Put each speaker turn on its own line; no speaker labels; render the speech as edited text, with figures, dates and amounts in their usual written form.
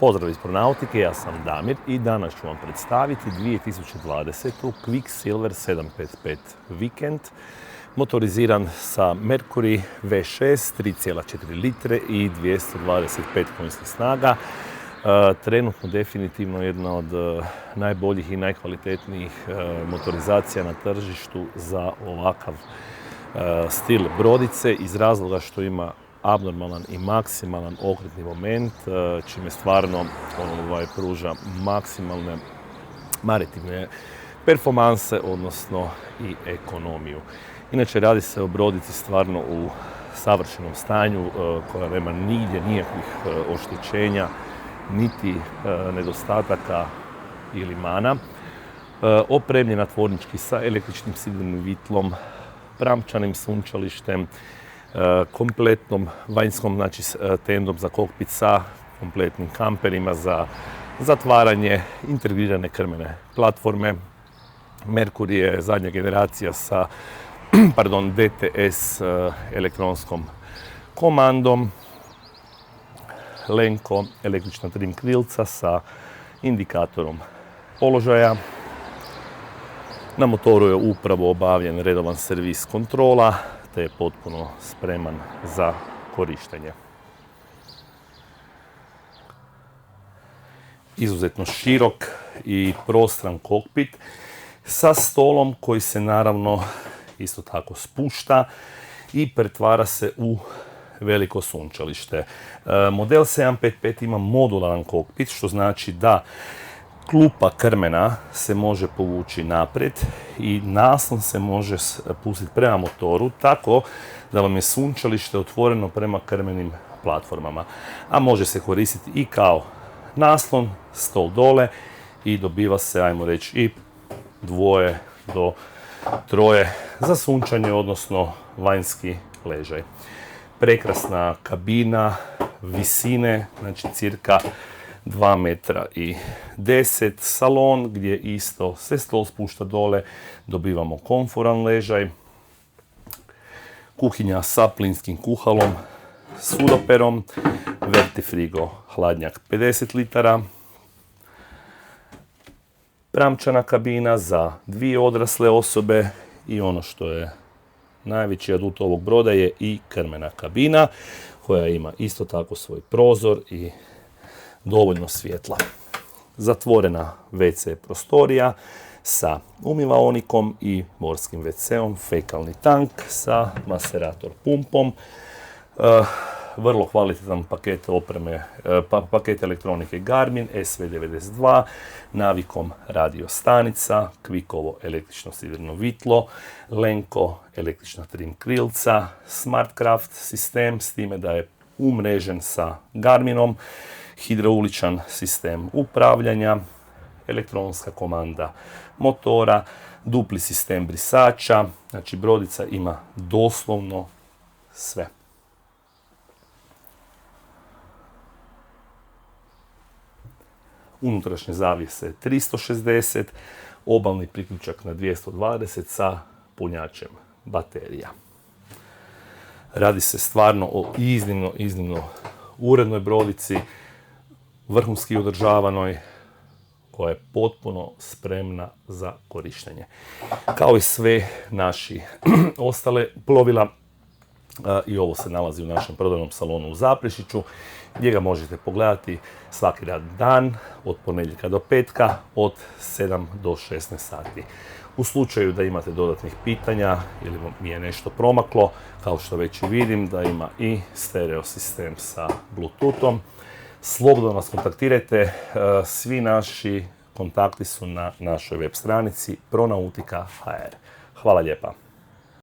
Pozdrav iz Pronautike, ja sam Damir i danas ću vam predstaviti 2020. Quicksilver 755 Weekend, motoriziran sa Mercury V6, 3,4 litre i 225 konjskih snaga. Trenutno definitivno jedna od najboljih i najkvalitetnijih motorizacija na tržištu za ovakav stil brodice iz razloga što ima abnormalan i maksimalan okretni moment, čime stvarno pruža maksimalne maritimne performanse, odnosno i ekonomiju. Inače, radi se o brodici stvarno u savršenom stanju, koja nema nigdje nikakvih oštećenja, niti nedostataka ili mana. Opremljena tvornički sa električnim sidrenim vitlom, pramčanim sunčalištem, kompletnom vanjskom, znači tendom za kokpit sa kompletnim kamperima za zatvaranje, integrirane krmene platforme. Mercury je zadnja generacija sa DTS elektronskom komandom, Lenko električna trim krilca sa indikatorom položaja. Na motoru je upravo obavljen redovan servis kontrola, te je potpuno spreman za korištenje. Izuzetno širok i prostran kokpit sa stolom koji se naravno isto tako spušta i pretvara se u veliko sunčalište. Model 755 ima modularan kokpit, što znači da klupa krmena se može povući naprijed i naslon se može pustiti prema motoru, tako da vam je sunčalište otvoreno prema krmenim platformama. A može se koristiti i kao naslon, stol dole i dobiva se, ajmo reći, i 2 do 3 za sunčanje, odnosno vanjski ležaj. Prekrasna kabina, visine, znači cirka 2 metra i 10, salon gdje isto se stol spušta dole, dobivamo komforan ležaj, kuhinja sa plinskim kuhalom, sudoperom, vertifrigo hladnjak 50 litara, pramčana kabina za 2 odrasle osobe i ono što je najveći adut ovog broda je i krmena kabina koja ima isto tako svoj prozor i dovoljno svjetla. Zatvorena WC prostorija sa umivaonikom i morskim WC-om, fekalni tank sa maserator pumpom, vrlo kvalitetan paket opreme, paket elektronike Garmin SV92, Navikom radio stanica, Quickovo električno sidreno vitlo, Lenko električna trim krilca, Smartcraft sistem s time da je umrežen sa Garminom, hidrauličan sistem upravljanja, elektronska komanda motora, dupli sistem brisača, znači brodica ima doslovno sve. Unutrašnje zavjese 360, obalni priključak na 220 sa punjačem baterija. Radi se stvarno o iznimno urednoj brodici, vrhunski održavanoj, koja je potpuno spremna za korištenje. Kao i sve naši ostale plovila, i ovo se nalazi u našem prodajnom salonu u Zaprešiću, gdje ga možete pogledati svaki radni dan, od ponedjeljka do petka, od 7 do 16 sati. U slučaju da imate dodatnih pitanja ili mi je nešto promaklo, kao što već i vidim da ima i stereo sistem sa Bluetoothom, slobodno nas kontaktirajte, svi naši kontakti su na našoj web stranici pronautika.hr. Hvala lijepa.